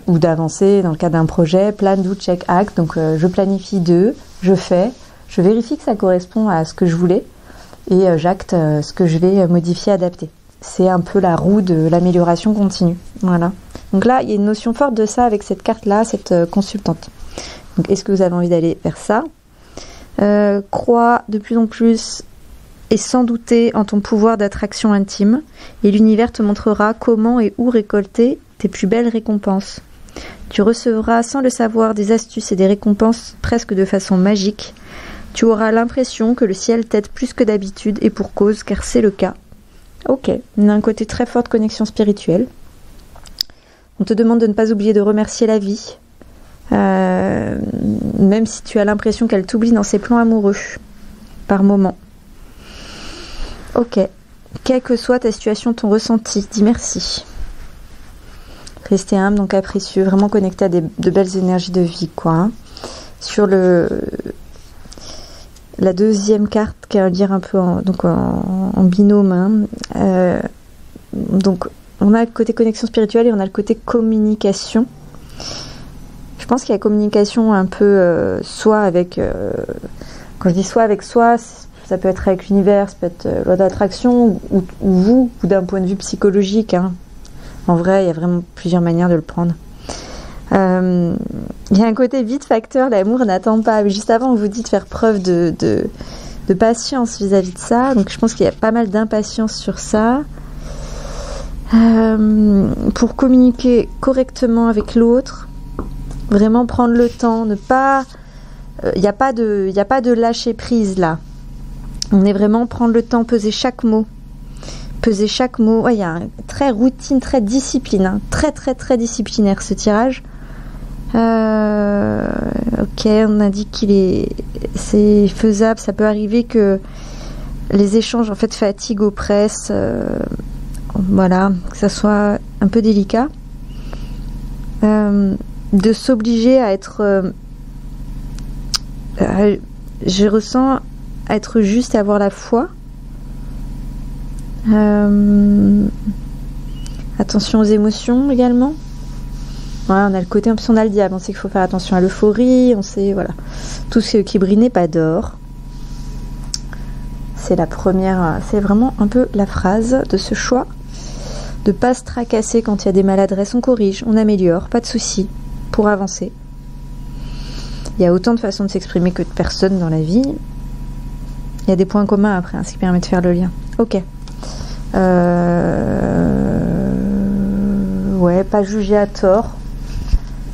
ou d'avancer dans le cadre d'un projet. Plan, Do, Check, Act, donc je planifie je fais, je vérifie que ça correspond à ce que je voulais et j'acte ce que je vais modifier, adapter. C'est un peu la roue de l'amélioration continue. Voilà. Donc là, il y a une notion forte de ça avec cette carte-là, cette consultante. Donc, est-ce que vous avez envie d'aller vers ça? Crois de plus en plus et sans douter en ton pouvoir d'attraction intime. Et l'univers te montrera comment et où récolter tes plus belles récompenses. Tu recevras sans le savoir des astuces et des récompenses presque de façon magique. Tu auras l'impression que le ciel t'aide plus que d'habitude et pour cause, car c'est le cas. Ok, on a un côté très fort de connexion spirituelle. On te demande de ne pas oublier de remercier la vie, même si tu as l'impression qu'elle t'oublie dans ses plans amoureux, par moment. Ok, quelle que soit ta situation, ton ressenti, dis merci. Restez humble, donc capricieux, vraiment connecté à de belles énergies de vie, quoi. Hein. Sur la deuxième carte qui a à lire un peu en binôme. Hein. Donc on a le côté connexion spirituelle et on a le côté communication. Je pense qu'il y a communication un peu soit avec... quand je dis soit avec soi, Ça peut être avec l'univers, ça peut être loi d'attraction, ou vous, ou d'un point de vue psychologique. Hein. En vrai, il y a vraiment plusieurs manières de le prendre. Il y a un côté vite facteur, l'amour n'attend pas. Juste avant, on vous dit de faire preuve de patience vis-à-vis de ça. Donc je pense qu'il y a pas mal d'impatience sur ça. Pour communiquer correctement avec l'autre, vraiment prendre le temps, ne pas... Il n'y a pas de lâcher prise là. On est vraiment prendre le temps, peser chaque mot. Peser chaque mot. Ouais, il y a un très routine, très discipline. Hein. Très, très, très disciplinaire ce tirage. Ok, on a dit c'est faisable. Ça peut arriver que les échanges en fait fatiguent, oppressent. Voilà, que ça soit un peu délicat. De s'obliger à être... je ressens être juste et avoir la foi. Attention aux émotions également. Voilà, on a le côté, on a le diable, on sait qu'il faut faire attention à l'euphorie, on sait, voilà. Tout ce qui brille n'est pas d'or. C'est la première, c'est vraiment un peu la phrase de ce choix. De ne pas se tracasser quand il y a des maladresses, on corrige, on améliore, pas de souci, pour avancer. Il y a autant de façons de s'exprimer que de personnes dans la vie. Il y a des points communs après, hein, ce qui permet de faire le lien. Ok. Ouais, pas juger à tort.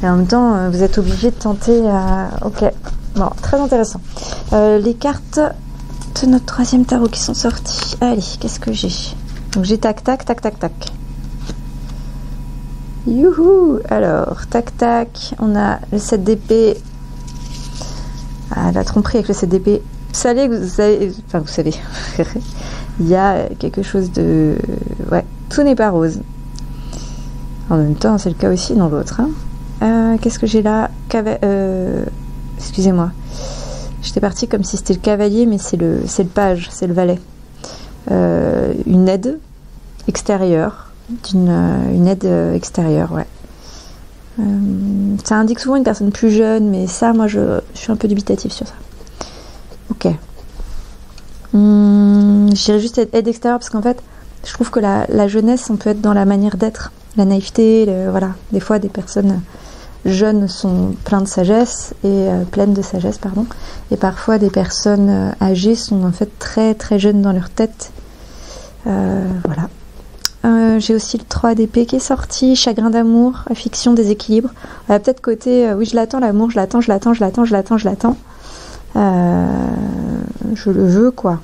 Et en même temps, vous êtes obligé de tenter à... Ok. Bon, très intéressant. Les cartes de notre troisième tarot qui sont sorties. Allez, qu'est-ce que j'ai? Donc j'ai tac, tac, tac, tac, tac. Youhou! Alors, tac, tac. On a le 7 d'épée. Ah, la tromperie avec le 7 d'épée. Vous savez, enfin vous savez, il y a quelque chose de... Ouais, tout n'est pas rose. En même temps, c'est le cas aussi dans l'autre. Hein. Qu'est-ce que j'ai là? Excusez-moi. J'étais partie comme si c'était le cavalier, mais c'est le page, c'est le valet. Une aide extérieure. Une aide extérieure, ouais. Ça indique souvent une personne plus jeune, mais ça, moi, je suis un peu dubitative sur ça. Ok. Je dirais juste aide extérieure parce qu'en fait, je trouve que la jeunesse, on peut être dans la manière d'être, la naïveté, voilà. Des fois, des personnes jeunes sont pleines de sagesse pardon. Et parfois, des personnes âgées sont en fait très très jeunes dans leur tête. Voilà. J'ai aussi le 3 d'épée qui est sorti, chagrin d'amour, affliction, déséquilibre. Peut-être côté, oui, je l'attends, l'amour, je l'attends. Je le veux, quoi.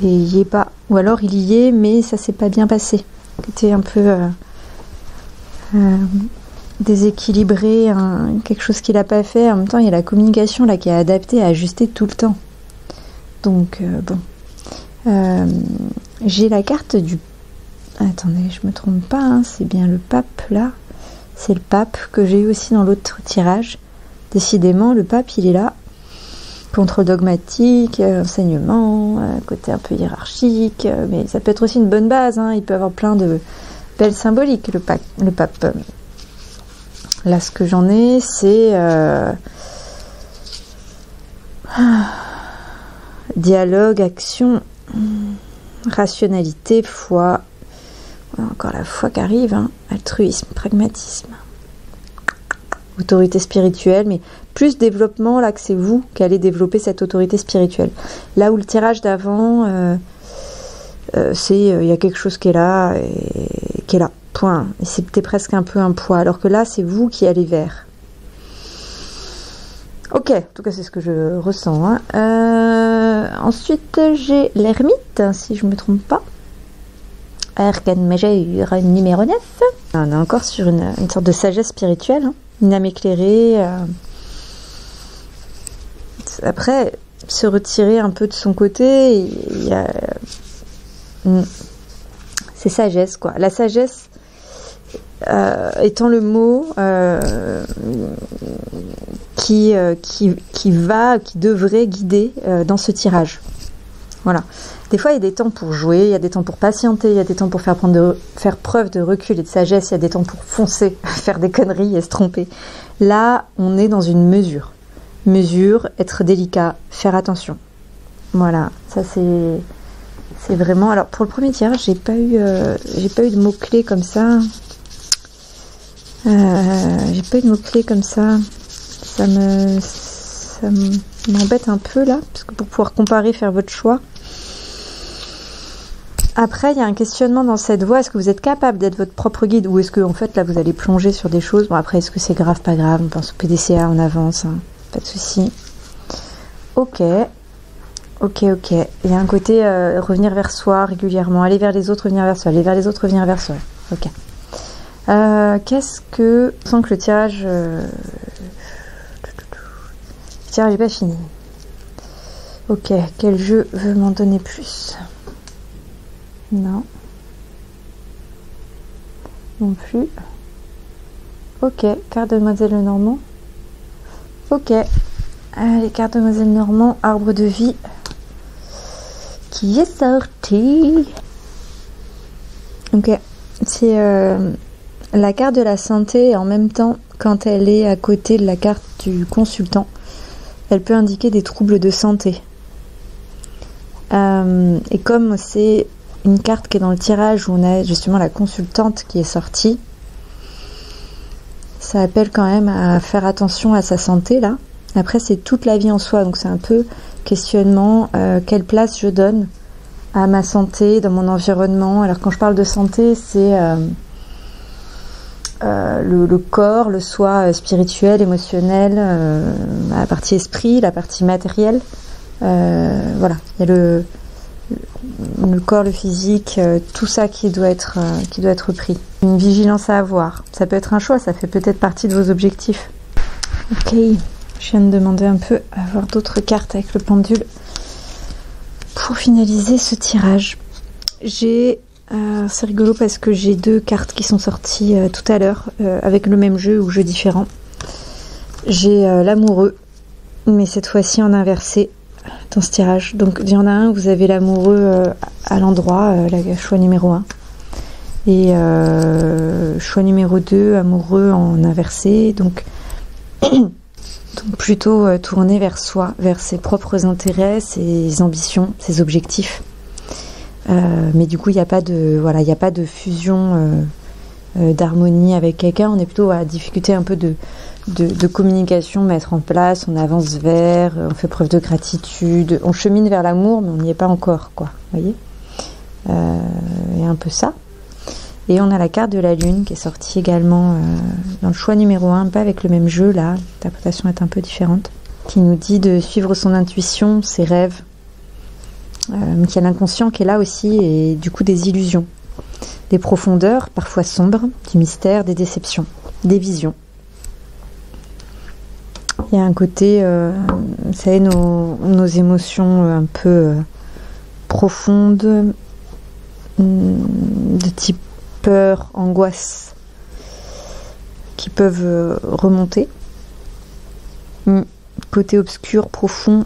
Et il y est pas. Ou alors il y est, mais ça s'est pas bien passé. C'était un peu déséquilibré, quelque chose qu'il n'a pas fait. En même temps, il y a la communication là qui est adaptée, ajustée tout le temps. Donc, bon. J'ai la carte du... Attendez, je me trompe pas, hein, c'est bien le pape là. C'est le pape que j'ai eu aussi dans l'autre tirage. Décidément, le pape, il est là. Contrôle dogmatique, enseignement, côté un peu hiérarchique, mais ça peut être aussi une bonne base, hein, il peut avoir plein de belles symboliques, le pape. Là, ce que j'en ai, c'est dialogue, action, rationalité, foi. Encore la foi qui arrive, hein. Altruisme, pragmatisme, autorité spirituelle, mais plus développement là que c'est vous qui allez développer cette autorité spirituelle. Là où le tirage d'avant, il y a quelque chose qui est là, point. Et c'était presque un peu un poids, alors que là c'est vous qui allez vers. Ok, en tout cas c'est ce que je ressens. Hein. Ensuite j'ai l'ermite, si je me trompe pas. Arcane majeure numéro 9. On est encore sur une sorte de sagesse spirituelle, hein. Une âme éclairée. Après, se retirer un peu de son côté, c'est sagesse, quoi. La sagesse étant le mot qui devrait guider dans ce tirage. Voilà. Des fois, il y a des temps pour jouer, il y a des temps pour patienter, il y a des temps pour faire preuve de recul et de sagesse, il y a des temps pour foncer, faire des conneries et se tromper. Là, on est dans une mesure. Mesure, être délicat, faire attention. Voilà, ça c'est vraiment. Alors pour le premier tirage, j'ai pas eu de mots clés comme ça. J'ai pas eu de mots clés comme ça. Ça m'embête un peu là, parce que pour pouvoir comparer, faire votre choix. Après, il y a un questionnement dans cette voie. Est-ce que vous êtes capable d'être votre propre guide, ou est-ce que en fait là vous allez plonger sur des choses. Bon, après, est-ce que c'est grave, pas grave, on pense au PDCA, on avance, hein. Pas de souci. Ok. Il y a un côté revenir vers soi régulièrement, aller vers les autres, revenir vers soi, aller vers les autres, revenir vers soi. Ok. Qu'est-ce que... Je sens que le tirage... Le tirage n'est pas fini. Ok, quel jeu veut m'en donner plus? Non. Non plus. Ok, carte de Demoiselle Normand. Ok. Allez, carte de Demoiselle Normand, arbre de vie. Qui est sorti. Ok. C'est la carte de la santé, et en même temps, quand elle est à côté de la carte du consultant, elle peut indiquer des troubles de santé. Et comme c'est une carte qui est dans le tirage où on a justement la consultante qui est sortie, ça appelle quand même à faire attention à sa santé là. Après, c'est toute la vie en soi, donc c'est un peu questionnement, quelle place je donne à ma santé, dans mon environnement. Alors quand je parle de santé, c'est le corps, le soi spirituel, émotionnel, la partie esprit, la partie matérielle. Voilà, il y a le corps, le physique, tout ça qui doit être pris. Une vigilance à avoir. Ça peut être un choix, ça fait peut-être partie de vos objectifs. Ok, je viens de demander un peu à avoir d'autres cartes avec le pendule pour finaliser ce tirage. C'est rigolo parce que j'ai deux cartes qui sont sorties tout à l'heure avec le même jeu ou jeu différent. J'ai l'amoureux, mais cette fois-ci en inversé dans ce tirage. Donc il y en a un, vous avez l'amoureux à l'endroit, choix numéro 1. Et choix numéro 2, amoureux en inversé. Donc plutôt tourné vers soi, vers ses propres intérêts, ses ambitions, ses objectifs. Mais du coup, il n'y a pas de fusion d'harmonie avec quelqu'un. On est plutôt à difficulté un peu de communication, mettre en place. On avance vers, on fait preuve de gratitude, on chemine vers l'amour, mais on n'y est pas encore, quoi. Vous voyez, et un peu ça. Et on a la carte de la lune qui est sortie également dans le choix numéro 1, pas avec le même jeu là, l'interprétation est un peu différente, qui nous dit de suivre son intuition, ses rêves, qu'il y a l'inconscient qui est là aussi, et du coup des illusions, des profondeurs parfois sombres, du mystère, des déceptions, des visions. Il y a un côté, vous savez, nos émotions un peu profondes, de type peur, angoisse, qui peuvent remonter. Côté obscur, profond,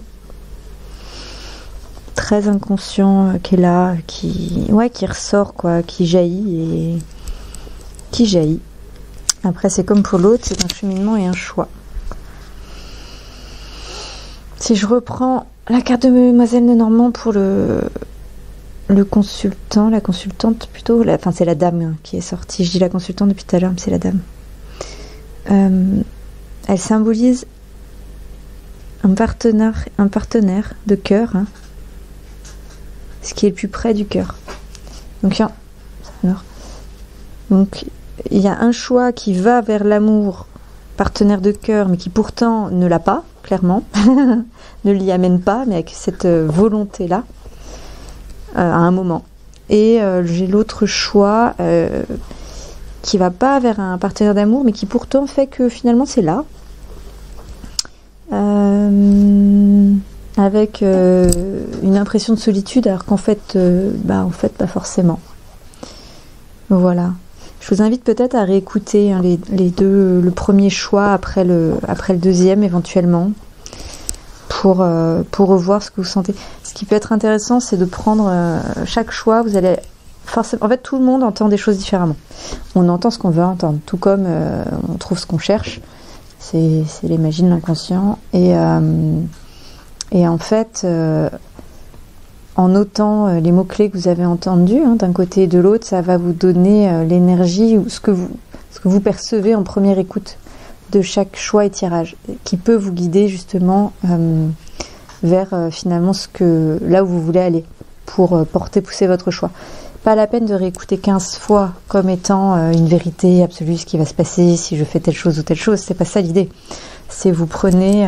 très inconscient, qui est là, qui ressort, quoi, qui jaillit. Après, c'est comme pour l'autre, c'est un cheminement et un choix. Si je reprends la carte de Demoiselle de Normand pour le consultant, la consultante plutôt, enfin c'est la dame qui est sortie, je dis la consultante depuis tout à l'heure, mais c'est la dame. Elle symbolise un partenaire de cœur, ce qui est le plus près du cœur. Donc il y a un choix qui va vers l'amour, partenaire de cœur, mais qui pourtant ne l'a pas, clairement, ne l'y amène pas, mais avec cette volonté-là, à un moment. Et j'ai l'autre choix qui va pas vers un partenaire d'amour, mais qui pourtant fait que finalement c'est là, avec une impression de solitude, alors qu'en fait, pas forcément. Voilà. Je vous invite peut-être à réécouter les deux, le premier choix après le deuxième éventuellement, pour revoir ce que vous sentez. Ce qui peut être intéressant, c'est de prendre chaque choix. Vous allez forcément, en fait, tout le monde entend des choses différemment. On entend ce qu'on veut entendre, tout comme on trouve ce qu'on cherche. C'est les magies de l'inconscient. Et en fait, en notant les mots-clés que vous avez entendus, hein, d'un côté et de l'autre, ça va vous donner l'énergie ou ce que vous percevez en première écoute de chaque choix et tirage, qui peut vous guider justement vers finalement là où vous voulez aller pour pousser votre choix. Pas la peine de réécouter 15 fois comme étant une vérité absolue, ce qui va se passer si je fais telle chose ou telle chose. C'est pas ça l'idée. C'est vous prenez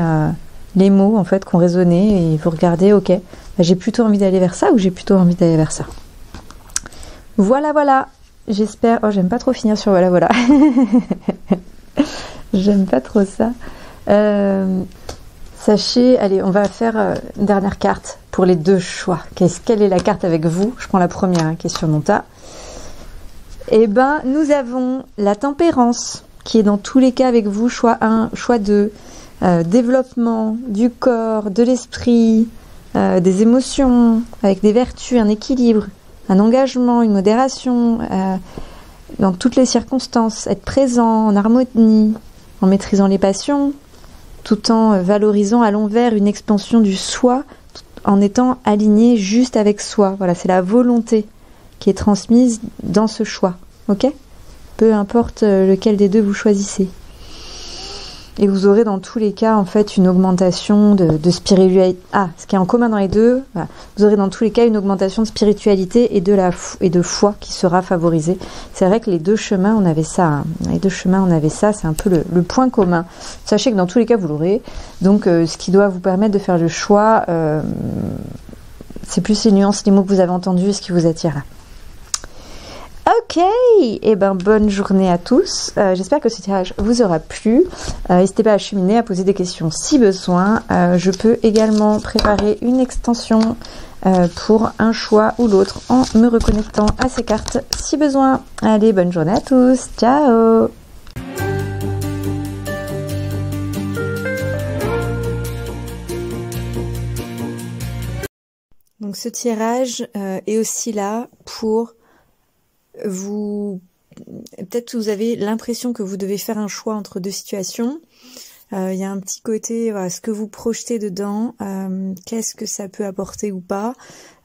les mots en fait qui ont résonné et vous regardez, ok, j'ai plutôt envie d'aller vers ça ou j'ai plutôt envie d'aller vers ça. Voilà. J'espère. Oh, j'aime pas trop finir sur voilà. J'aime pas trop ça. Sachez, allez, on va faire une dernière carte pour les 2 choix. Quelle est la carte avec vous? Je prends la première hein, qui est sur mon tas. Eh ben, nous avons la tempérance qui est dans tous les cas avec vous. Choix 1, choix 2, développement du corps, de l'esprit, des émotions, avec des vertus, un équilibre, un engagement, une modération, dans toutes les circonstances, être présent, en harmonie, en maîtrisant les passions, tout en valorisant à l'envers une expansion du soi, en étant aligné juste avec soi. Voilà, c'est la volonté qui est transmise dans ce choix, ok? Peu importe lequel des deux vous choisissez. Et vous aurez dans tous les cas en fait une augmentation de spiritualité. Ah, ce qui est en commun dans les deux, voilà. Vous aurez dans tous les cas une augmentation de spiritualité et de foi qui sera favorisée. C'est vrai que les 2 chemins, on avait ça. Hein. Les 2 chemins, on avait ça. C'est un peu le point commun. Sachez que dans tous les cas, vous l'aurez. Donc, ce qui doit vous permettre de faire le choix, c'est plus les nuances, les mots que vous avez entendus et ce qui vous attire. Ok, et ben bonne journée à tous. J'espère que ce tirage vous aura plu. N'hésitez pas à cheminer, à poser des questions si besoin. Je peux également préparer une extension pour un choix ou l'autre en me reconnectant à ces cartes si besoin. Allez, bonne journée à tous. Ciao. Donc ce tirage est aussi là pour peut-être que vous avez l'impression que vous devez faire un choix entre 2 situations. Il y a un petit côté, voilà, ce que vous projetez dedans, qu'est-ce que ça peut apporter ou pas.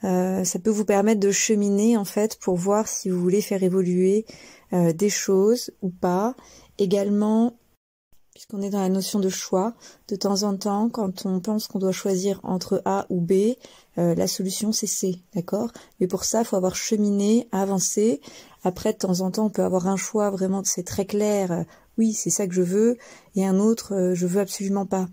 Ça peut vous permettre de cheminer en fait pour voir si vous voulez faire évoluer des choses ou pas. Également, puisqu'on est dans la notion de choix, de temps en temps, quand on pense qu'on doit choisir entre A ou B, la solution c'est C, d'accord? Mais pour ça, il faut avoir cheminé, avancé. Après, de temps en temps, on peut avoir un choix vraiment, c'est très clair, oui, c'est ça que je veux, et un autre, je veux absolument pas.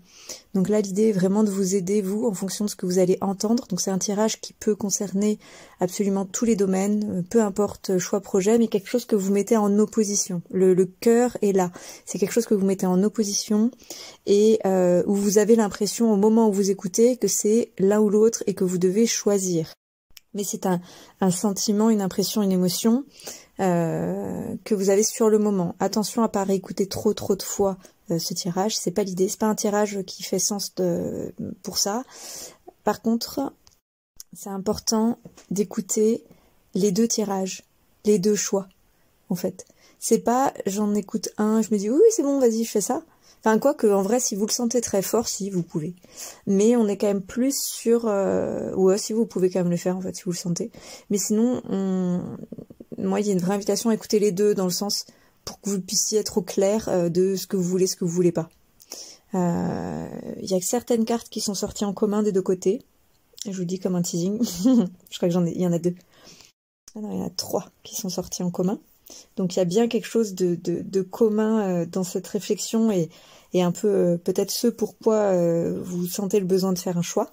Donc là, l'idée est vraiment de vous aider, vous, en fonction de ce que vous allez entendre. Donc c'est un tirage qui peut concerner absolument tous les domaines, peu importe choix projet, mais quelque chose que vous mettez en opposition. Le cœur est là. C'est quelque chose que vous mettez en opposition et où vous avez l'impression, au moment où vous écoutez, que c'est l'un ou l'autre et que vous devez choisir. Mais c'est un sentiment, une impression, une émotion que vous avez sur le moment. Attention à pas réécouter trop de fois ce tirage, c'est pas l'idée, c'est pas un tirage qui fait sens pour ça. Par contre, c'est important d'écouter les 2 tirages, les 2 choix, en fait. C'est pas j'en écoute un, je me dis oui c'est bon, vas-y je fais ça. Enfin, quoi que, en vrai, si vous le sentez très fort, si, vous pouvez. Mais on est quand même plus sur... ouais, si vous pouvez quand même le faire, en fait, si vous le sentez. Mais sinon, moi, il y a une vraie invitation à écouter les 2, dans le sens pour que vous puissiez être au clair de ce que vous voulez pas. Il y a certaines cartes qui sont sorties en commun des 2 côtés. Je vous dis comme un teasing. Je crois que il y en a 2. Ah non, il y en a 3 qui sont sorties en commun. Donc il y a bien quelque chose de commun dans cette réflexion et un peu peut-être ce pourquoi vous sentez le besoin de faire un choix.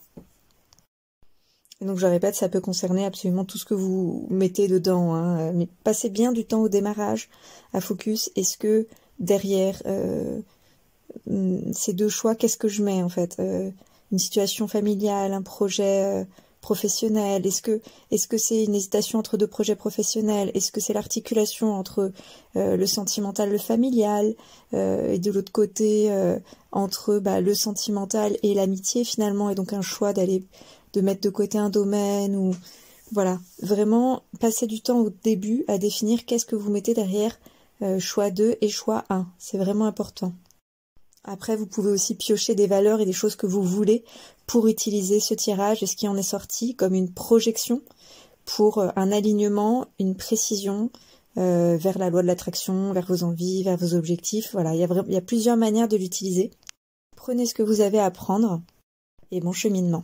Et donc je répète, ça peut concerner absolument tout ce que vous mettez dedans, hein, mais passez bien du temps au démarrage à focus. Est-ce que derrière ces 2 choix, qu'est-ce que je mets en fait, une situation familiale, un projet professionnel, est-ce que c'est une hésitation entre 2 projets professionnels, est-ce que c'est l'articulation entre le sentimental, le familial, et de l'autre côté entre le sentimental et l'amitié finalement, et donc un choix de mettre de côté un domaine, ou voilà, vraiment passer du temps au début à définir qu'est-ce que vous mettez derrière choix 2 et choix 1, c'est vraiment important. Après, vous pouvez aussi piocher des valeurs et des choses que vous voulez pour utiliser ce tirage et ce qui en est sorti comme une projection pour un alignement, une précision vers la loi de l'attraction, vers vos envies, vers vos objectifs. Voilà, il y a plusieurs manières de l'utiliser. Prenez ce que vous avez à prendre et bon cheminement.